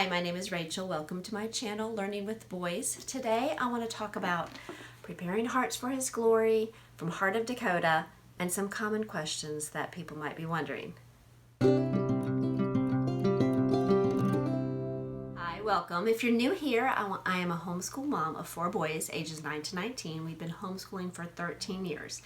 Hi, my name is Rachel. Welcome to my channel, Learning with Boys. Today I want to talk about preparing hearts for His glory from Heart of Dakota and some common questions that people might be wondering. Hi, welcome. If you're new here, I am a homeschool mom of 4 boys, ages 9 to 19. We've been homeschooling for 13 years.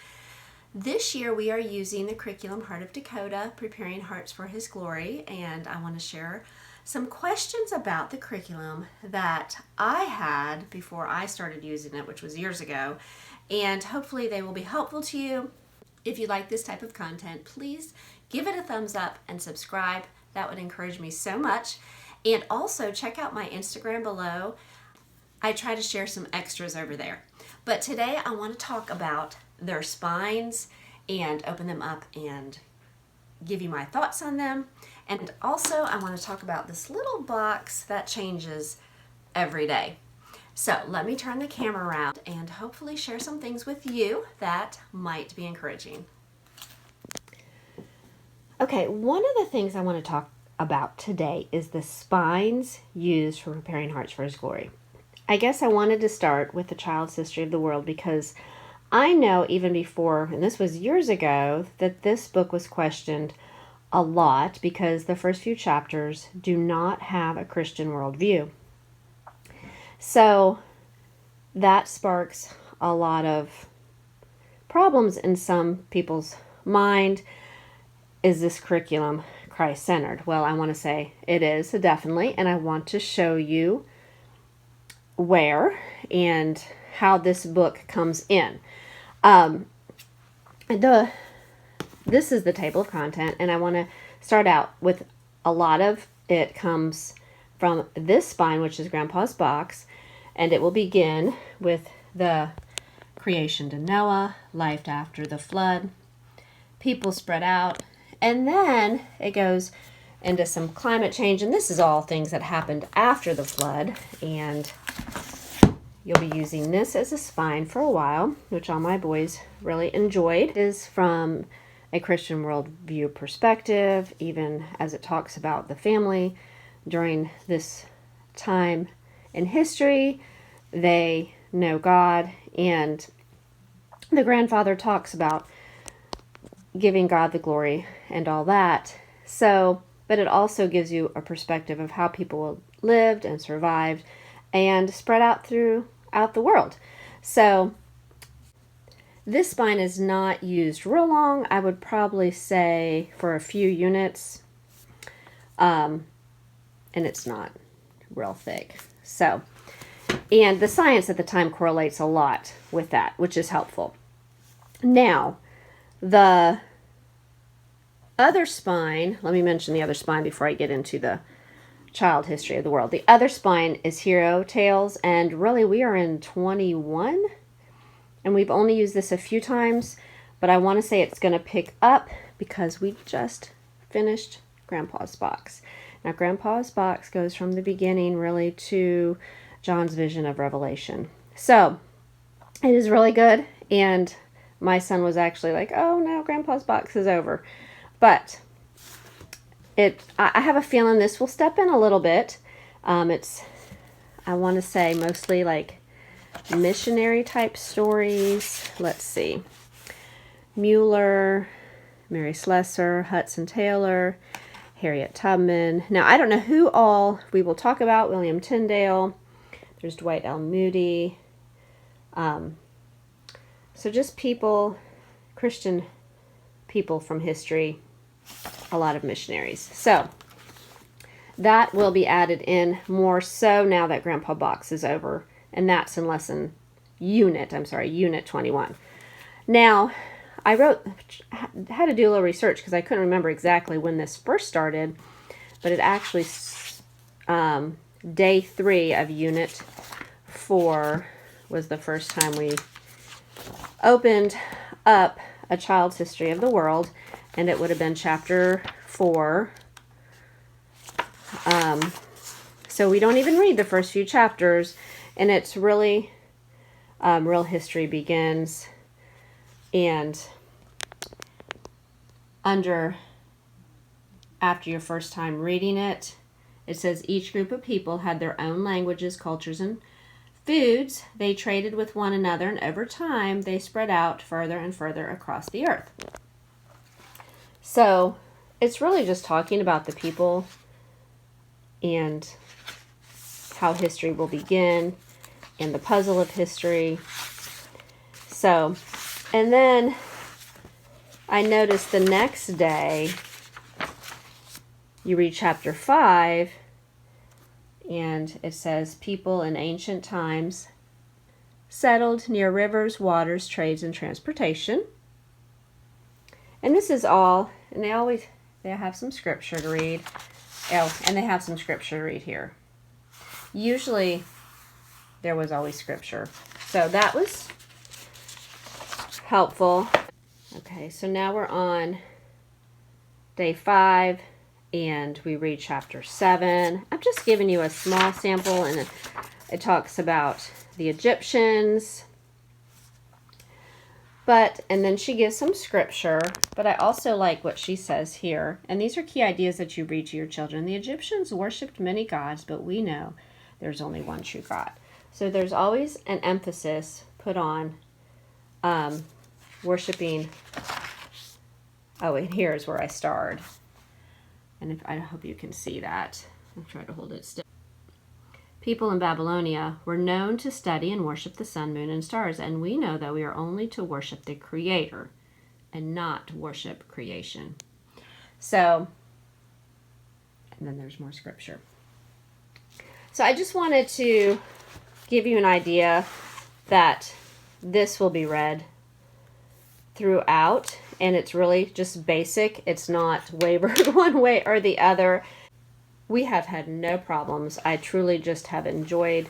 This year we are using the curriculum Heart of Dakota, Preparing Hearts for His Glory, and I want to share some questions about the curriculum that I had before I started using it, which was years ago, and hopefully they will be helpful to you. If you like this type of content, please give it a thumbs up and subscribe. That would encourage me so much. And also check out my Instagram below. I try to share some extras over there. But today I want to talk about their spines and open them up and give you my thoughts on them. And also I want to talk about this little box that changes every day. So let me turn the camera around and hopefully share some things with you that might be encouraging. Okay, one of the things I want to talk about today is the spines used for preparing hearts for His glory. I guess I wanted to start with the child's history of the world because I know even before, and this was years ago, that this book was questioned a lot because the first few chapters do not have a Christian worldview. So that sparks a lot of problems in some people's mind. Is this curriculum Christ-centered? Well, I want to say it is, definitely, and I want to show you where and how this book comes in. This is the table of content, and I want to start out with a lot of it comes from this spine, which is Grandpa's box, and it will begin with the creation to Noah, life after the flood, people spread out, and then it goes into some climate change, and this is all things that happened after the flood, and you'll be using this as a spine for a while, which all my boys really enjoyed. It is from a Christian worldview perspective, even as it talks about the family during this time in history. They know God, and the grandfather talks about giving God the glory and all that. So, but it also gives you a perspective of how people lived and survived and spread out throughout the world. So this spine is not used real long. I would probably say for a few units, and it's not real thick. So, and the science at the time correlates a lot with that, which is helpful. Now, the other spine, let me mention the other spine before I get into the child history of the world. The other spine is Hero Tales, and really we are in 21, and we've only used this a few times, but I want to say it's going to pick up because we just finished Grandpa's box. Now Grandpa's box goes from the beginning really to John's vision of Revelation. So it is really good, and my son was actually like, oh no, Grandpa's box is over. But I have a feeling this will step in a little bit. It's, I want to say, mostly like missionary type stories. Let's see. Mueller, Mary Slessor, Hudson Taylor, Harriet Tubman. Now, I don't know who all we will talk about. William Tyndale. There's Dwight L. Moody. So just people, Christian people from history, a lot of missionaries. So that will be added in more so now that Grandpa box is over, and that's in Unit 21. Now, I had to do a little research because I couldn't remember exactly when this first started, but it actually, day 3 of Unit 4 was the first time we opened up a child's history of the world, and it would have been chapter 4. So we don't even read the first few chapters, and it's really real history begins, and after your first time reading it, It says each group of people had their own languages, cultures, and foods. They traded with one another, and over time, they spread out further and further across the earth. So, it's really just talking about the people and how history will begin and the puzzle of history. So, and then I noticed the next day, you read chapter 5, and it says, people in ancient times settled near rivers, waters, trades, and transportation. And this is all, and they have some scripture to read. Oh, and they have some scripture to read here. Usually, there was always scripture. So that was helpful. Okay, so now we're on day 5, and we read chapter 7. I'm just giving you a small sample, and it talks about the Egyptians. And then she gives some scripture, but I also like what she says here. And these are key ideas that you read to your children. The Egyptians worshipped many gods, but we know there's only one true God. So there's always an emphasis put on worshiping. Oh, and here's where I starred. And I hope you can see that. I'll try to hold it still. People in Babylonia were known to study and worship the sun, moon, and stars, and we know that we are only to worship the Creator and not worship creation. So, and then there's more scripture. So I just wanted to give you an idea that this will be read throughout, and it's really just basic. It's not wavered one way or the other. We have had no problems. I truly just have enjoyed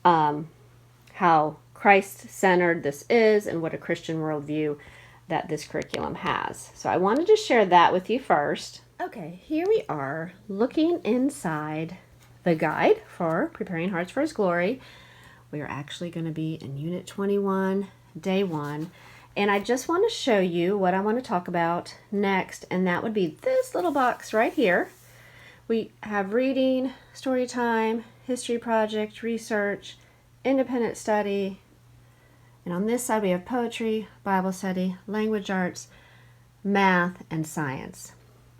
how Christ-centered this is and what a Christian worldview that this curriculum has. So I wanted to share that with you first. Okay, here we are looking inside the guide for Preparing Hearts for His Glory. We are actually going to be in Unit 21, Day 1. And I just want to show you what I want to talk about next, and that would be this little box right here. We have reading, story time, history project, research, independent study. And on this side we have poetry, Bible study, language arts, math, and science.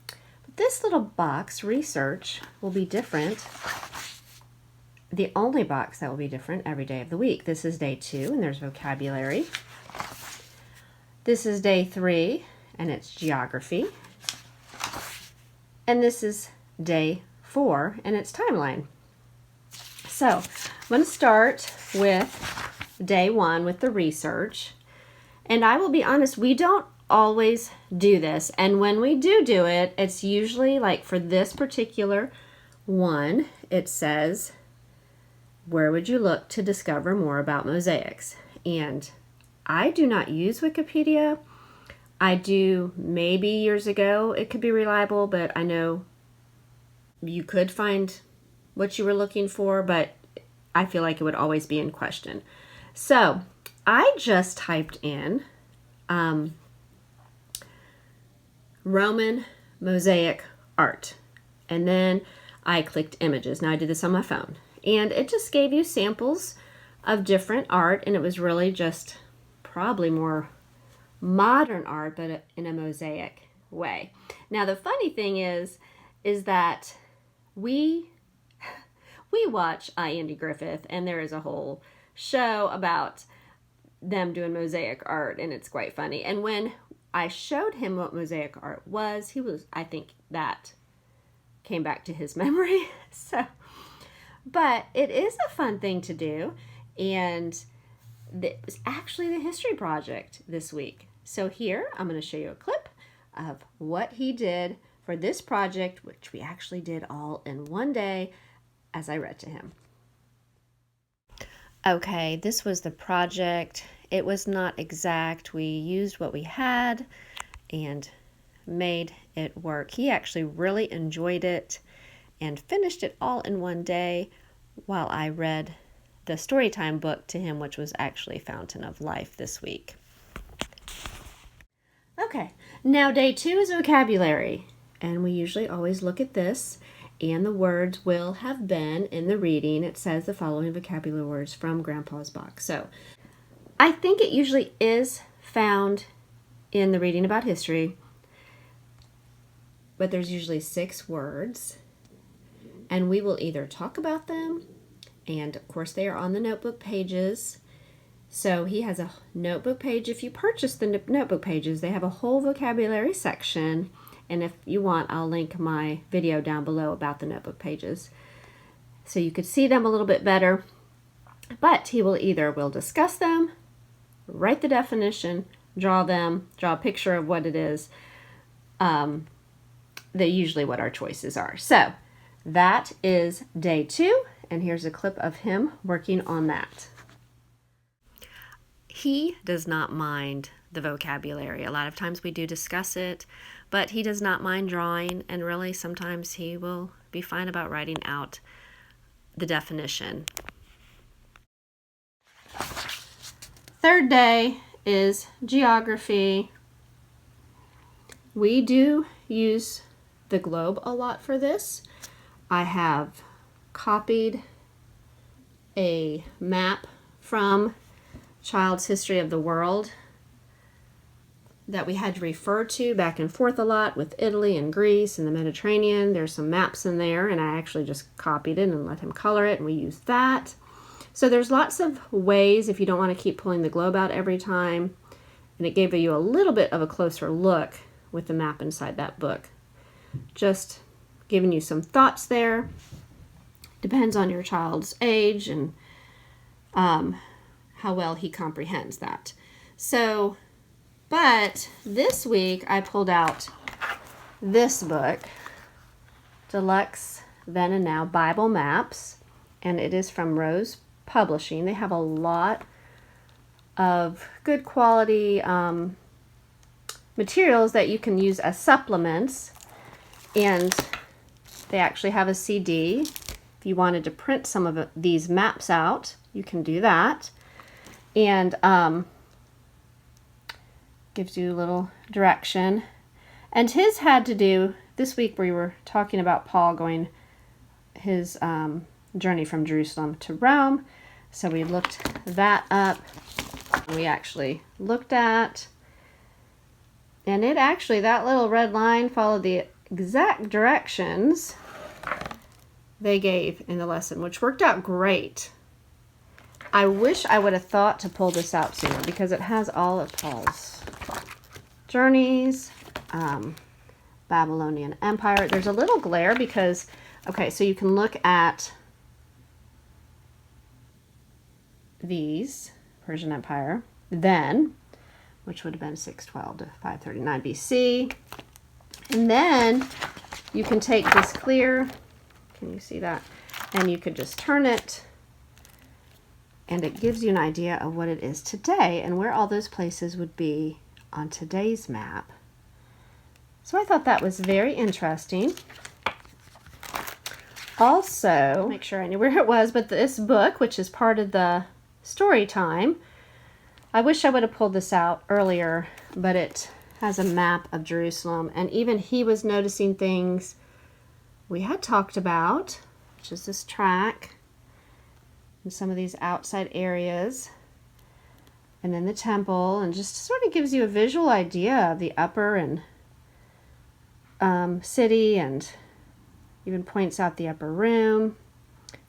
But this little box, research, will be different. The only box that will be different every day of the week. This is day 2, and there's vocabulary. This is day 3, and it's geography. And this is day 4, and it's timeline. So I'm going to start with day 1 with the research. And I will be honest, we don't always do this. And when we do it, it's usually like for this particular one, it says, where would you look to discover more about mosaics? And I do not use Wikipedia. I do maybe years ago. It could be reliable, but I know you could find what you were looking for, but I feel like it would always be in question. So I just typed in Roman mosaic art, and then I clicked images. Now I did this on my phone, and it just gave you samples of different art, and it was really just probably more modern art, but in a mosaic way. Now the funny thing is that we watch Andy Griffith, and there is a whole show about them doing mosaic art, and it's quite funny. And when I showed him what mosaic art was, I think that came back to his memory. But it is a fun thing to do, and it was actually the history project this week. So here, I'm going to show you a clip of what he did for this project, which we actually did all in one day as I read to him. Okay, this was the project. It was not exact. We used what we had and made it work. He actually really enjoyed it and finished it all in one day while I read the Storytime book to him, which was actually Fountain of Life this week. Okay, now day 2 is vocabulary, and we usually always look at this, and the words will have been in the reading. It says the following vocabulary words from Grandpa's box. So I think it usually is found in the reading about history, but there's usually 6 words, and we will either talk about them, and of course they are on the notebook pages. So he has a notebook page. If you purchase the notebook pages, they have a whole vocabulary section, and if you want, I'll link my video down below about the notebook pages so you could see them a little bit better. But he will either discuss them, write the definition, draw a picture of what it is. They're usually what our choices are. So that is day 2, and here's a clip of him working on that. He does not mind the vocabulary. A lot of times we do discuss it, but he does not mind drawing, and really sometimes he will be fine about writing out the definition. Third day is geography. We do use the globe a lot for this. I have copied a map from Child's History of the World that we had to refer to back and forth a lot with Italy and Greece and the Mediterranean. There's some maps in there, and I actually just copied it and let him color it, and we used that. So there's lots of ways if you don't want to keep pulling the globe out every time, and it gave you a little bit of a closer look with the map inside that book. Just giving you some thoughts there. Depends on your child's age and how well he comprehends that. So, but this week I pulled out this book, Deluxe Then and Now Bible Maps, and it is from Rose Publishing. They have a lot of good quality materials that you can use as supplements, and they actually have a CD. If you wanted to print some of these maps out, you can do that. And gives you a little direction. And his had to do, this week we were talking about Paul going his journey from Jerusalem to Rome. So we looked that up. We actually looked at, and it actually, that little red line followed the exact directions they gave in the lesson, which worked out great. I wish I would have thought to pull this out sooner because it has all of Paul's journeys, Babylonian Empire. There's a little glare because, okay, so you can look at these, Persian Empire, then, which would have been 612 to 539 BC. And then you can take this clear, can you see that? And you could just turn it, and it gives you an idea of what it is today and where all those places would be on today's map. So I thought that was very interesting. Also, make sure I knew where it was, but this book, which is part of the story time, I wish I would have pulled this out earlier, but it has a map of Jerusalem, and even he was noticing things we had talked about, which is this track and some of these outside areas, and then the temple, and just sort of gives you a visual idea of the upper and city, and even points out the upper room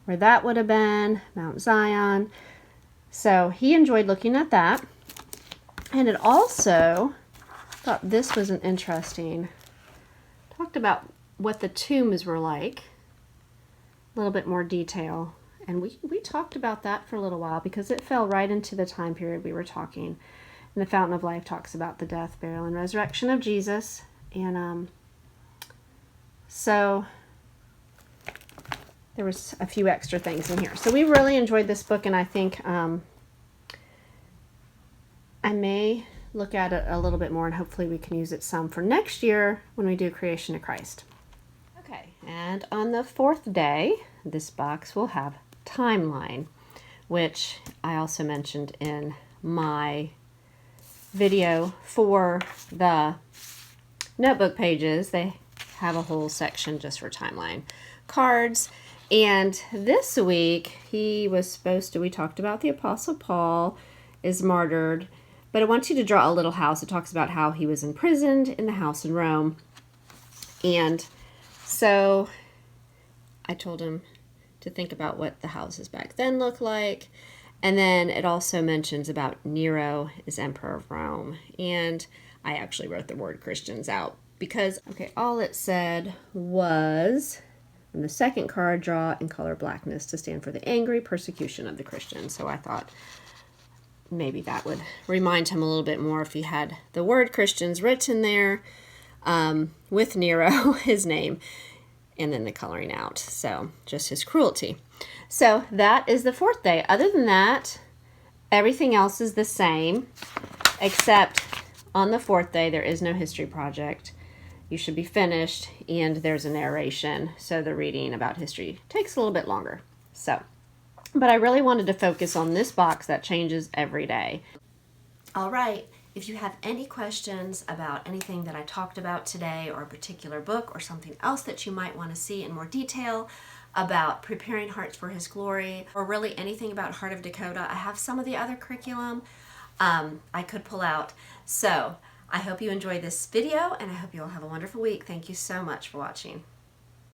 where that would have been, Mount Zion. So he enjoyed looking at that. And it also thought this was an interesting, talked about what the tombs were like, a little bit more detail. And we talked about that for a little while because it fell right into the time period we were talking. And the Fountain of Life talks about the death, burial, and resurrection of Jesus. And so there was a few extra things in here. So we really enjoyed this book, and I think I may look at it a little bit more, and hopefully we can use it some for next year when we do Creation of Christ. Okay, and on the 4th day, this box will have timeline, which I also mentioned in my video for the notebook pages. They have a whole section just for timeline. cards. And this week, we talked about the Apostle Paul is martyred, but I want you to draw a little house. It talks about how he was imprisoned in the house in Rome. And so I told him to think about what the houses back then looked like. And then it also mentions about Nero as emperor of Rome. And I actually wrote the word Christians out because, all it said was, on the second card, draw in color blackness to stand for the angry persecution of the Christians. So I thought maybe that would remind him a little bit more if he had the word Christians written there with Nero, his name, and then the coloring out. So just his cruelty. So that is the fourth day. Other than that, everything else is the same, except on the fourth day, there is no history project. You should be finished, and there's a narration. So the reading about history takes a little bit longer. But I really wanted to focus on this box that changes every day. All right. If you have any questions about anything that I talked about today, or a particular book, or something else that you might want to see in more detail about preparing hearts for His glory, or really anything about Heart of Dakota, I have some of the other curriculum I could pull out. So I hope you enjoyed this video, and I hope you all have a wonderful week. Thank you so much for watching.